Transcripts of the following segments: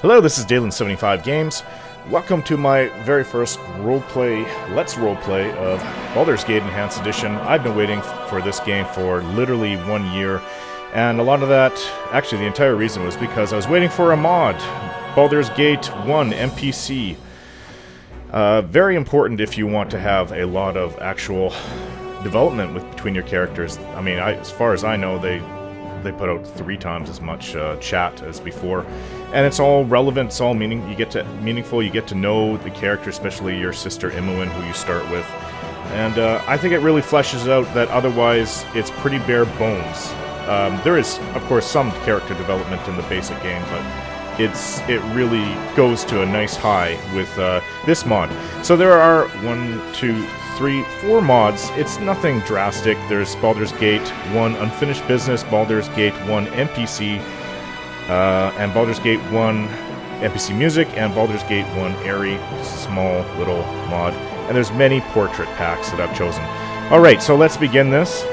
Hello, this is Dalen75 Games. Welcome to my very first roleplay, Let's Roleplay of Baldur's Gate Enhanced Edition. I've been waiting for this game for literally 1 year, and a lot of that, actually the entire reason was because I was waiting for a mod, Baldur's Gate 1 NPC. Very important if you want to have a lot of actual development between your characters. I mean, as far as I know, they put out 3 times as much chat as before, and it's all relevant. It's all meaningful. You get to know the character, especially your sister Imoen, who you start with, and I think it really fleshes out that otherwise it's pretty bare bones. There is, of course, some character development in the basic game, but it really goes to a nice high with this mod. So there are 4 mods. It's nothing drastic. There's Baldur's Gate 1 Unfinished Business, Baldur's Gate 1 NPC, and Baldur's Gate 1 NPC Music, and Baldur's Gate 1 Aerie, small little mod. And there's many portrait packs that I've chosen. Alright, so let's begin this.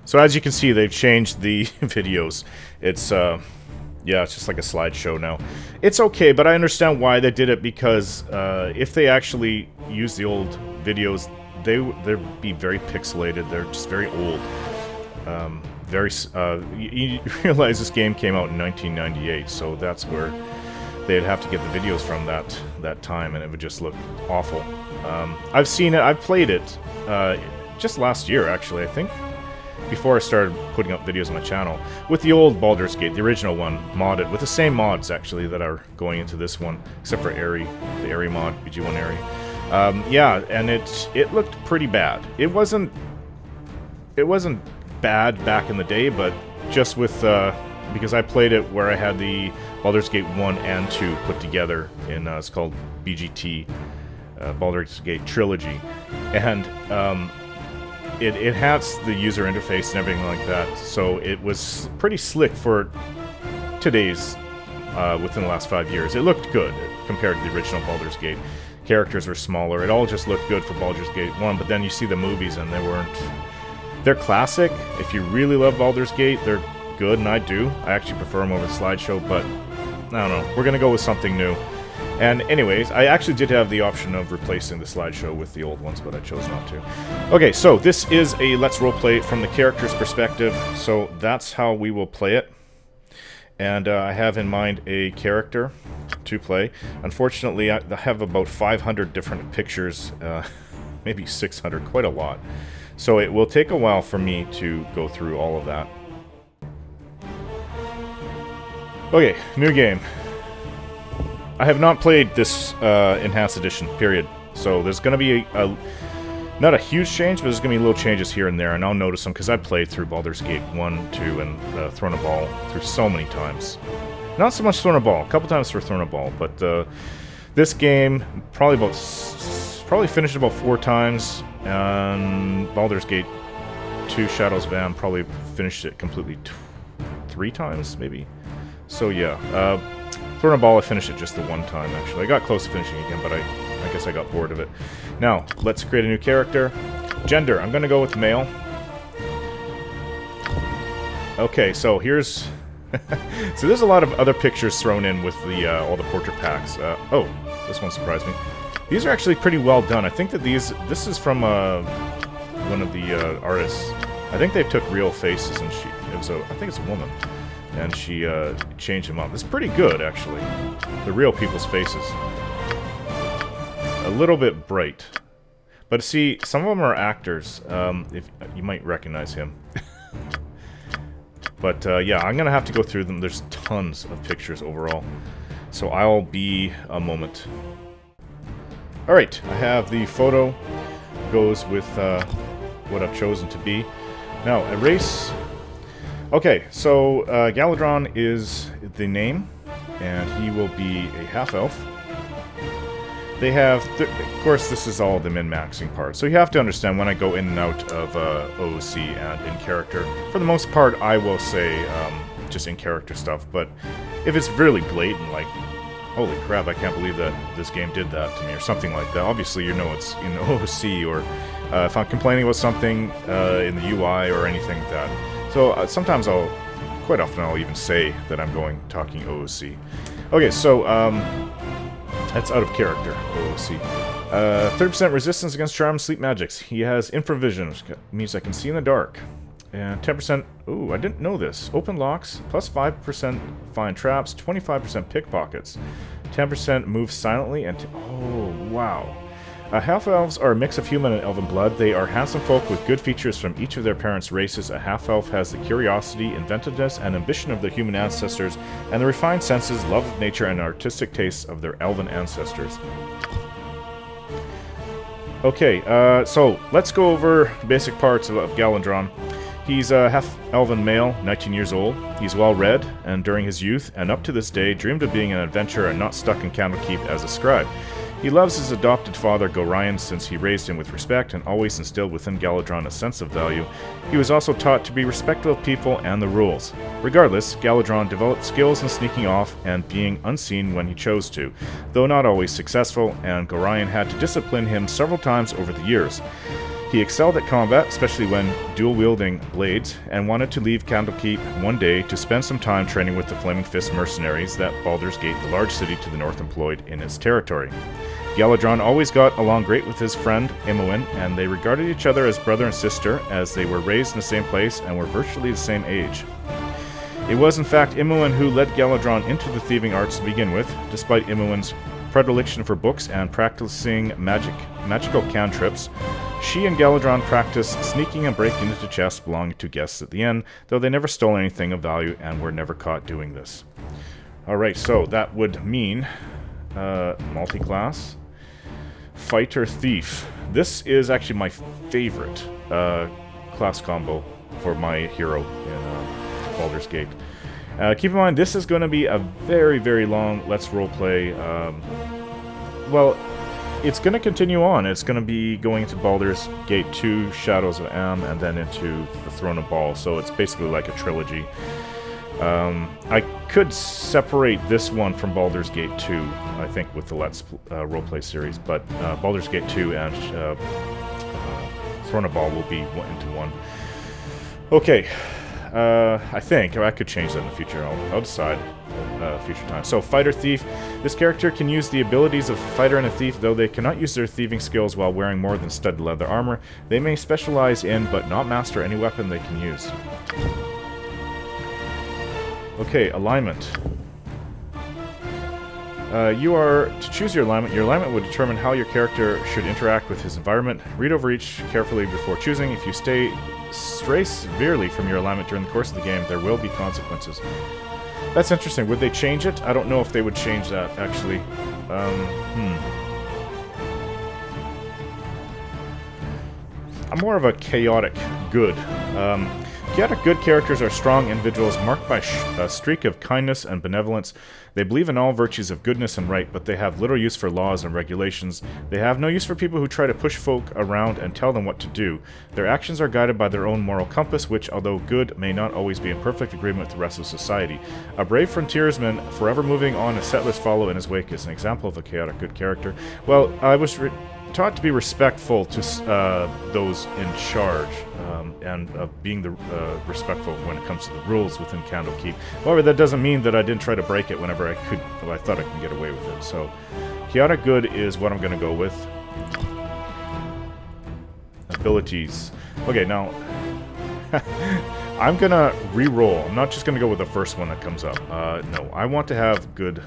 So as you can see, they've changed the videos. It's, yeah, it's just like a slideshow now. It's okay, but I understand why they did it, because if they actually use the old videos, they'd be very pixelated. They're just very old. You realize this game came out in 1998, so that's where they'd have to get the videos from that time, and it would just look awful. I've seen it. I've played it just last year, actually, I think, before I started putting up videos on my channel, with the old Baldur's Gate, the original one, modded, with the same mods, actually, that are going into this one, except for Aerie, the Aerie mod, BGE Aerie. Yeah, and it looked pretty bad. It wasn't bad back in the day, but just with, because I played it where I had the Baldur's Gate 1 and 2 put together in, it's called BGT, Baldur's Gate Trilogy, and, it enhanced the user interface and everything like that, so it was pretty slick for today's, within the last 5 years. It looked good compared to the original Baldur's Gate. Characters were smaller. It all just looked good for Baldur's Gate 1, but then you see the movies and they weren't... They're classic. If you really love Baldur's Gate, they're good, and I do. I actually prefer them over the slideshow, but I don't know. We're gonna go with something new. And anyways, I actually did have the option of replacing the slideshow with the old ones, but I chose not to. Okay, so this is a Let's Roleplay from the character's perspective, so that's how we will play it. And I have in mind a character to play. Unfortunately, I have about 500 different pictures, maybe 600, quite a lot. So it will take a while for me to go through all of that. Okay, new game. I have not played this Enhanced Edition, period. So there's going to be not a huge change, but there's going to be little changes here and there, and I'll notice them because I played through Baldur's Gate 1, 2, and Throne of Ball through so many times. Not so much Throne of Ball, a couple times for Throne of Ball, but this game, probably finished about 4 times, and Baldur's Gate 2 Shadows of Am probably finished it completely 3 times, maybe. So yeah, Throne of Ball, I finished it just the 1 time, actually. I got close to finishing again, but I guess I got bored of it. Now, let's create a new character. Gender, I'm going to go with male. Okay, so here's So there's a lot of other pictures thrown in with the all the portrait packs. Oh, this one surprised me. These are actually pretty well done. I think that this is from one of the artists. I think they took real faces, and I think it's a woman, and she changed them up. It's pretty good, actually. The real people's faces. A little bit bright. But see, some of them are actors. If you might recognize him. But yeah, I'm gonna have to go through them. There's tons of pictures overall. So I'll be a moment. Alright, I have the photo. Goes with what I've chosen to be. Now, erase. Okay, so Galedron is the name, and he will be a half-elf. They have, of course, this is all the min-maxing part. So you have to understand when I go in and out of OOC and in character. For the most part, I will say just in character stuff. But if it's really blatant, like, holy crap, I can't believe that this game did that to me, or something like that. Obviously, you know it's in OOC, or if I'm complaining about something in the UI or anything like that. So sometimes quite often I'll even say that I'm talking OOC. Okay, so that's out of character, OOC. 30% resistance against charms, sleep magics. He has infravision, which means I can see in the dark. And 10%, ooh, I didn't know this. Open locks, plus 5% find traps, 25% pickpockets. 10% move silently, and oh, wow. Half-elves are a mix of human and elven blood. They are handsome folk with good features from each of their parents' races. A half-elf has the curiosity, inventiveness, and ambition of their human ancestors, and the refined senses, love of nature, and artistic tastes of their elven ancestors. Okay, so let's go over the basic parts of Galedron. He's a half-elven male, 19 years old. He's well-read, and during his youth, and up to this day, dreamed of being an adventurer and not stuck in Candlekeep as a scribe. He loves his adopted father, Gorion, since he raised him with respect and always instilled within Galedron a sense of value. He was also taught to be respectful of people and the rules. Regardless, Galedron developed skills in sneaking off and being unseen when he chose to, though not always successful, and Gorion had to discipline him several times over the years. He excelled at combat, especially when dual-wielding blades, and wanted to leave Candlekeep one day to spend some time training with the Flaming Fist mercenaries that Baldur's Gate, the large city to the north, employed in its territory. Galedron always got along great with his friend, Imoen, and they regarded each other as brother and sister, as they were raised in the same place and were virtually the same age. It was in fact Imoen who led Galedron into the thieving arts to begin with, despite Imoen's predilection for books and practicing magical cantrips. She and Galedron practiced sneaking and breaking into chests belonging to guests at the inn, though they never stole anything of value and were never caught doing this. Alright, so that would mean multi-class. Fighter Thief. This is actually my favorite class combo for my hero in Baldur's Gate. Keep in mind, this is going to be a very, very long Let's Roleplay. Well, it's going to continue on. It's going to be going into Baldur's Gate 2, Shadows of Am, and then into the Throne of Bhaal, so it's basically like a trilogy. I could separate this one from Baldur's Gate 2, I think, with the Let's Roleplay series, but Baldur's Gate 2 and Throne of Bhaal will be into one. Okay. I think, or I could change that in the future. I'll decide future time. So, Fighter Thief. This character can use the abilities of a fighter and a thief, though they cannot use their thieving skills while wearing more than studded leather armor. They may specialize in, but not master any weapon they can use. Okay, alignment. You are to choose your alignment. Your alignment will determine how your character should interact with his environment. Read over each carefully before choosing. If you stray severely from your alignment during the course of the game, there will be consequences. That's interesting. Would they change it? I don't know if they would change that, actually. I'm more of a chaotic good. Chaotic good characters are strong individuals marked by a streak of kindness and benevolence. They believe in all virtues of goodness and right, but they have little use for laws and regulations. They have no use for people who try to push folk around and tell them what to do. Their actions are guided by their own moral compass, which, although good, may not always be in perfect agreement with the rest of society. A brave frontiersman, forever moving on as settlers follow in his wake, is an example of a chaotic good character. Well, I was taught to be respectful to those in charge, and being respectful when it comes to the rules within Candlekeep. However, that doesn't mean that I didn't try to break it whenever I could. Well, I thought I could get away with it. So, chaotic good is what I'm going to go with. Abilities. Okay, now I'm going to re-roll. I'm not just going to go with the first one that comes up. No, I want to have a good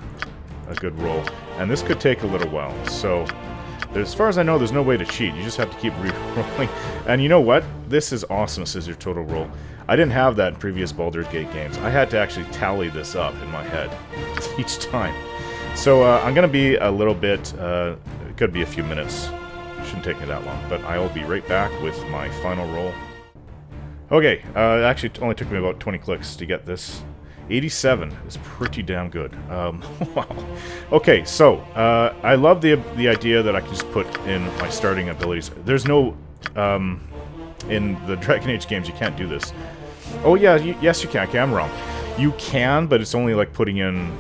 roll, and this could take a little while. So, as far as I know, there's no way to cheat. You just have to keep re-rolling. And you know what? This is awesome. This is your total roll. I didn't have that in previous Baldur's Gate games. I had to actually tally this up in my head each time. So I'm going to be a little bit, it could be a few minutes. Shouldn't take me that long. But I will be right back with my final roll. Okay, it actually only took me about 20 clicks to get this. 87 is pretty damn good. Wow. Okay, so I love the idea that I can just put in my starting abilities. There's no in the Dragon Age games you can't do this. Oh yeah, yes you can. Okay, I'm wrong. You can, but it's only like putting in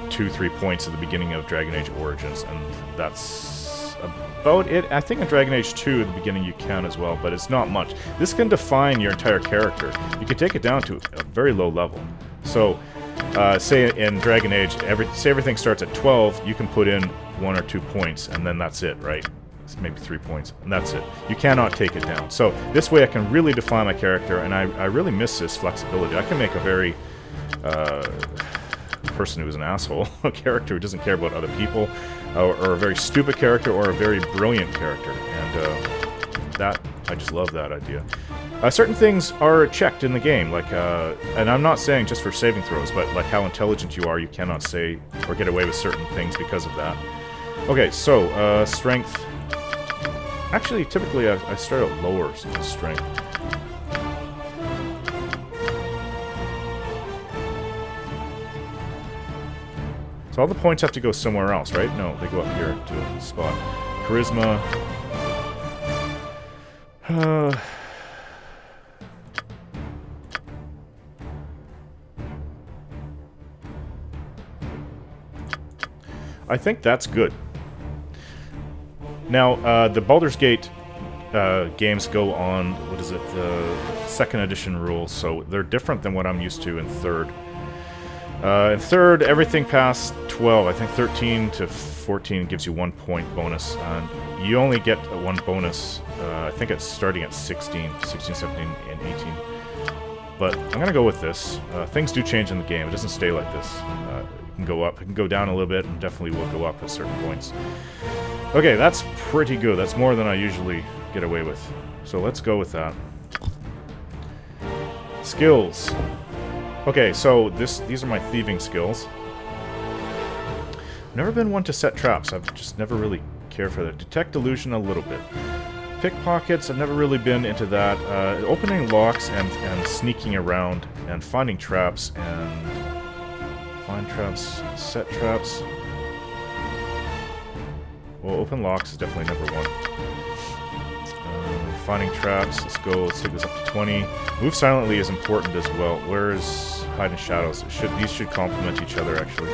2-3 points at the beginning of Dragon Age Origins, and that's about it. I think in Dragon Age 2 at the beginning you can as well, but it's not much. This can define your entire character. You can take it down to a very low level. So, say in Dragon Age, say everything starts at 12, you can put in 1 or 2 points, and then that's it, right? It's maybe 3 points, and that's it. You cannot take it down. So, this way I can really define my character, and I really miss this flexibility. I can make a very person who is an asshole, a character who doesn't care about other people, or a very stupid character, or a very brilliant character, and I just love that idea. Certain things are checked in the game, like, and I'm not saying just for saving throws, but like how intelligent you are, you cannot say or get away with certain things because of that. Okay, so, strength. Actually, typically I start at lower strength. So all the points have to go somewhere else, right? No, they go up here to a spot. Charisma. I think that's good. Now, the Baldur's Gate games go on, what is it, the 2nd edition rules, so they're different than what I'm used to in 3rd. In 3rd, everything past 12, I think 13 to 14 gives you 1 point bonus, and you only get 1 bonus, I think it's starting at 16, 17, and 18. But I'm going to go with this. Things do change in the game, it doesn't stay like this. It can go up, it can go down a little bit, and definitely will go up at certain points. Okay, that's pretty good. That's more than I usually get away with. So let's go with that. Skills. Okay, so these are my thieving skills. Never been one to set traps. I've just never really cared for that. Detect illusion a little bit. Pickpockets, I've never really been into that. Opening locks and sneaking around and finding traps and... Find traps, set traps. Well, open locks is definitely number 1. Finding traps, let's go, let's take this up to 20. Move silently is important as well. Where is hide in shadows? These should complement each other, actually.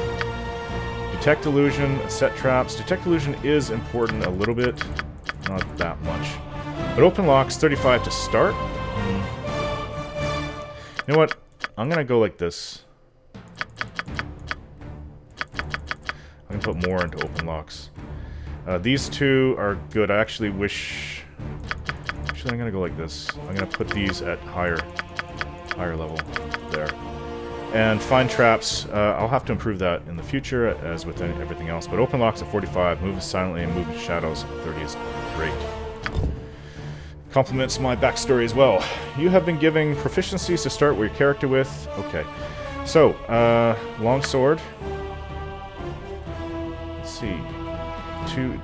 Detect illusion, set traps. Detect illusion is important a little bit, not that much. But open locks, 35 to start. You know what? I'm gonna go like this. I'm gonna put more into open locks. These two are good. I actually wish... Actually, I'm gonna go like this. I'm gonna put these at higher level there. And find traps, I'll have to improve that in the future, as with everything else. But open locks at 45, move silently, and move in shadows at 30 is great. Complements my backstory as well. You have been given proficiencies to start with your character with. Okay. So, longsword. Let's see. 2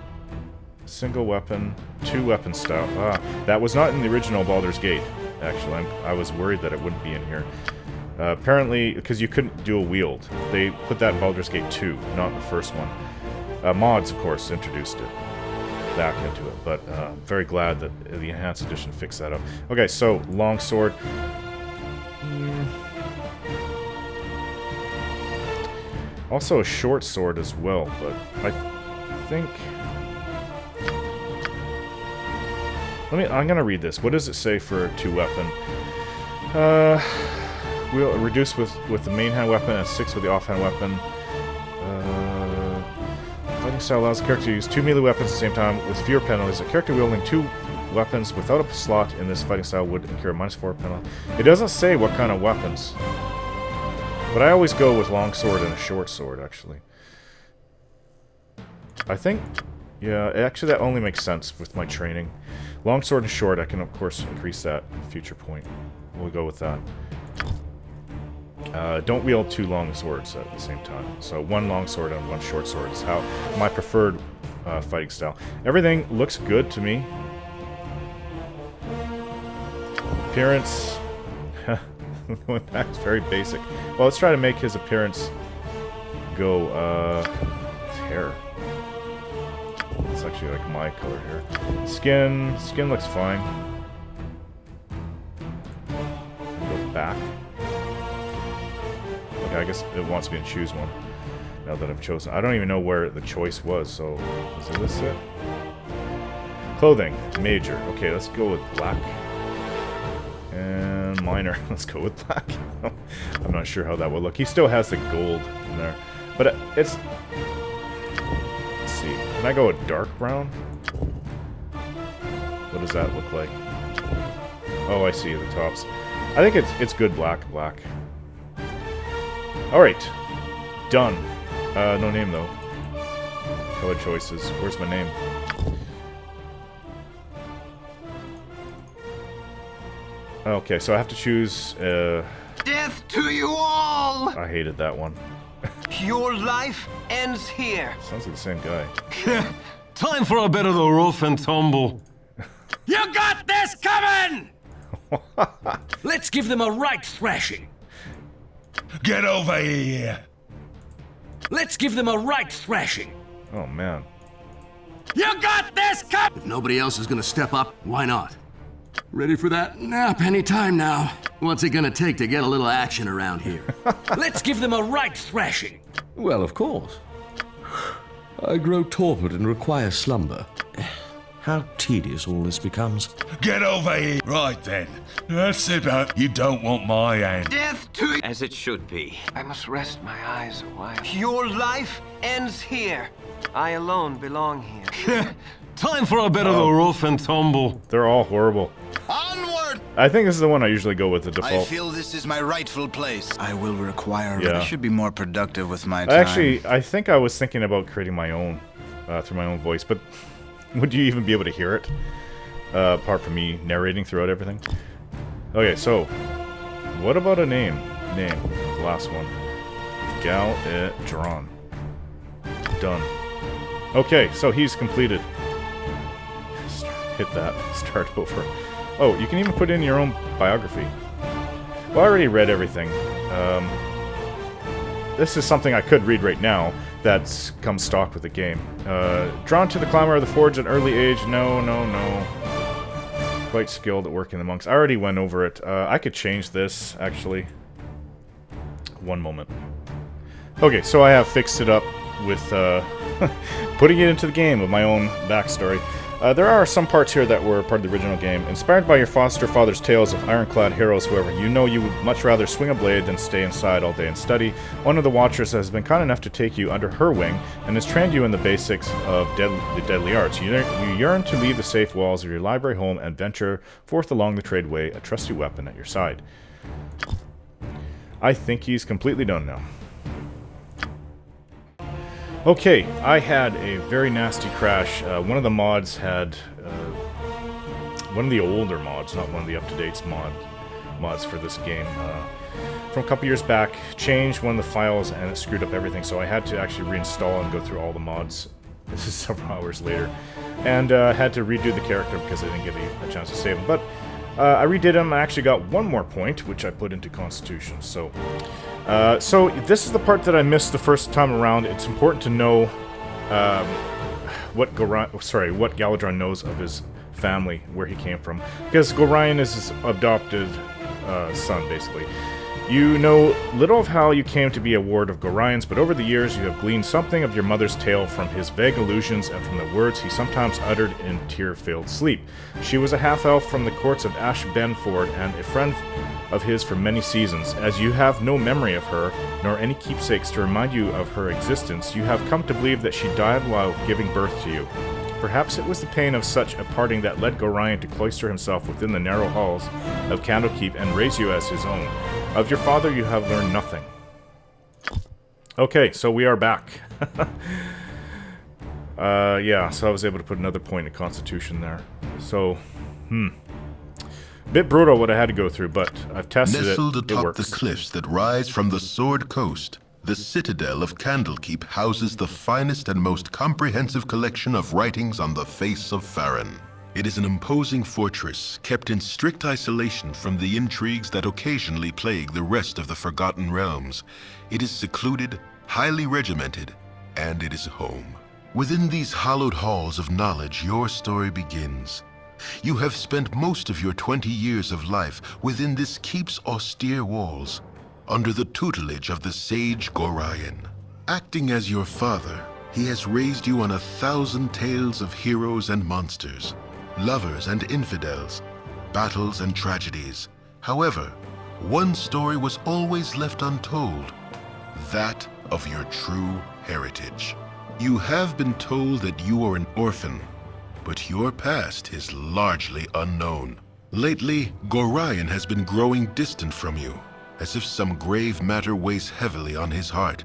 single weapon, 2 weapon style. That was not in the original Baldur's Gate, actually. I was worried that it wouldn't be in here. Apparently, because you couldn't dual wield. They put that in Baldur's Gate 2, not the first one. Mods, of course, introduced it back into it, but I'm very glad that the Enhanced Edition fixed that up. Okay, so, longsword. Also a short sword as well, but I think... I'm gonna read this. What does it say for 2-weapon? We'll reduce with the main hand weapon and 6 with the offhand weapon. Fighting style allows the character to use 2 melee weapons at the same time with fewer penalties. A character wielding 2 weapons without a slot in this fighting style would incur a -4 penalty. It doesn't say what kind of weapons. But I always go with long sword and a short sword, actually. I think, yeah, actually that only makes sense with my training. Long sword and short, I can of course increase that at a future point. We'll go with that. Don't wield 2 long swords at the same time. So 1 long sword and 1 short sword is how my preferred fighting style. Everything looks good to me. Appearance, going back, it's very basic. Well, let's try to make his appearance go, his hair. It's actually like my color here. Skin looks fine. Go back. Okay, I guess it wants me to choose one. Now that I've chosen, I don't even know where the choice was, so is this it? Clothing, major. Okay, let's go with black. And minor, let's go with black. I'm not sure how that will look. He still has the gold in there. But it's... Let's see. Can I go with dark brown? What does that look like? Oh, I see the tops. I think it's good black. Alright. Done. No name, though. Color choices. Where's my name? Okay, so I have to choose, Death to you all! I hated that one. Your life ends here. Sounds like the same guy. Time for a bit of the rough and tumble. You got this coming! Let's give them a right thrashing. Get over here! Let's give them a right thrashing. Oh, man. You got this coming! If nobody else is gonna step up, why not? Ready for that nap any time now. What's it gonna take to get a little action around here? Let's give them a right thrashing. Well, of course. I grow torpid and require slumber. How tedious all this becomes. Get over here! Right then. That's it, you don't want my hand. Death to you. As it should be. I must rest my eyes a while. Your life ends here. I alone belong here. Time for a bit of the rough and tumble. They're all horrible. Onward! I think this is the one I usually go with, the default. I feel this is my rightful place. I will require Yeah. I should be more productive with my time. Actually, I think I was thinking about creating my own, through my own voice, but would you even be able to hear it? Apart from me narrating throughout everything? Okay, so, what about a name? The last one. Galedron. Done. Okay, so he's completed. Hit that. Start over. Oh, you can even put in your own biography. Well, I already read everything. This is something I could read right now that's come stock with the game. Drawn to the clamor of the forge at an early age. No. Quite skilled at working the monks. I already went over it. I could change this, actually. One moment. Okay, so I have fixed it up with putting it into the game with my own backstory. There are some parts here that were part of the original game. Inspired by your foster father's tales of ironclad heroes, however, you know you would much rather swing a blade than stay inside all day and study. One of the Watchers has been kind enough to take you under her wing and has trained you in the basics of the deadly arts. You yearn to leave the safe walls of your library home and venture forth along the trade way, a trusty weapon at your side. I think he's completely done now. Okay, I had a very nasty crash. One of the mods had... one of the older mods, not one of the up-to-date mods for this game. From a couple years back, changed one of the files and it screwed up everything, so I had to actually reinstall and go through all the mods. This is several hours later. And had to redo the character because I didn't get a chance to save him. But I redid him. I actually got one more point, which I put into Constitution. So this is the part that I missed the first time around. It's important to know what Galedron knows of his family, where he came from, because Gorion is his adopted son, basically. You know little of how you came to be a ward of Gorion's, but over the years you have gleaned something of your mother's tale from his vague allusions and from the words he sometimes uttered in tear-filled sleep. She was a half-elf from the courts of Ash Benford and a friend of his for many seasons. As you have no memory of her, nor any keepsakes to remind you of her existence, you have come to believe that she died while giving birth to you. Perhaps it was the pain of such a parting that led Gorion to cloister himself within the narrow halls of Candlekeep and raise you as his own. Of your father you have learned nothing. Okay, so we are back. Yeah, so I was able to put another point in Constitution there. So, bit brutal what I had to go through, but I've tested Nestled it. It atop works. the cliffs that rise from the Sword Coast, the citadel of Candlekeep houses the finest and most comprehensive collection of writings on the face of Farron. It is an imposing fortress, kept in strict isolation from the intrigues that occasionally plague the rest of the Forgotten Realms. It is secluded, highly regimented, and it is home. Within these hallowed halls of knowledge, your story begins. You have spent most of your 20 years of life within this keep's austere walls, under the tutelage of the sage Gorion. Acting as your father, he has raised you on 1,000 tales of heroes and monsters, lovers and infidels, battles and tragedies. However, one story was always left untold, that of your true heritage. You have been told that you are an orphan, but your past is largely unknown. Lately, Gorion has been growing distant from you, as if some grave matter weighs heavily on his heart.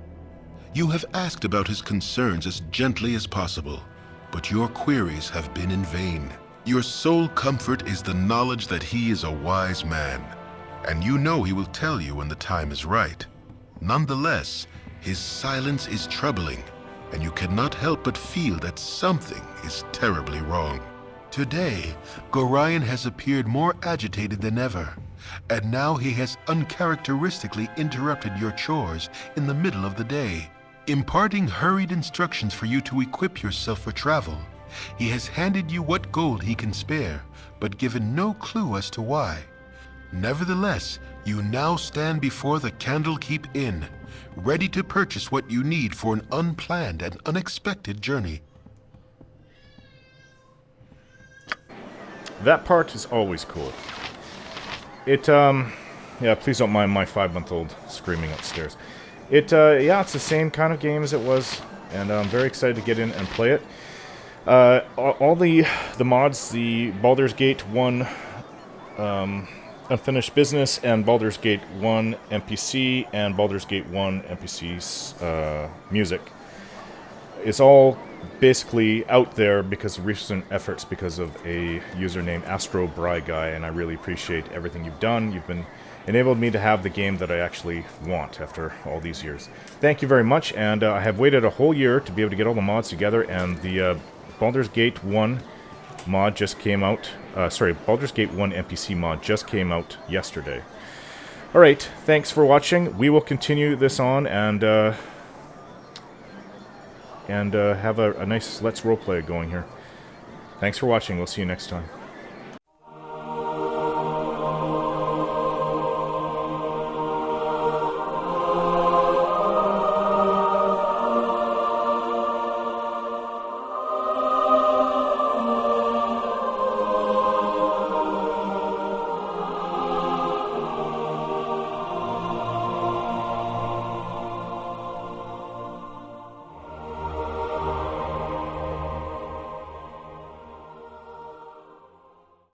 You have asked about his concerns as gently as possible, but your queries have been in vain. Your sole comfort is the knowledge that he is a wise man, and you know he will tell you when the time is right. Nonetheless, his silence is troubling, and you cannot help but feel that something is terribly wrong. Today, Gorion has appeared more agitated than ever, and now he has uncharacteristically interrupted your chores in the middle of the day, imparting hurried instructions for you to equip yourself for travel. He has handed you what gold he can spare, but given no clue as to why. Nevertheless, you now stand before the Candlekeep Inn, ready to purchase what you need for an unplanned and unexpected journey. That part is always cool. Yeah, please don't mind my 5-month-old screaming upstairs. Yeah, it's the same kind of game as it was, and I'm very excited to get in and play it. All the mods, the Baldur's Gate 1 Unfinished Business, and Baldur's Gate 1 NPC, and Baldur's Gate 1 NPC's music, it's all basically out there because of recent efforts because of a user named AstroBryGuy, and I really appreciate everything you've done. You've enabled me to have the game that I actually want after all these years. Thank you very much, and I have waited a whole year to be able to get all the mods together, and the Baldur's Gate 1 mod just came out. Baldur's Gate 1 NPC mod just came out yesterday. Alright, thanks for watching. We will continue this on and have a nice Let's Roleplay going here. Thanks for watching. We'll see you next time.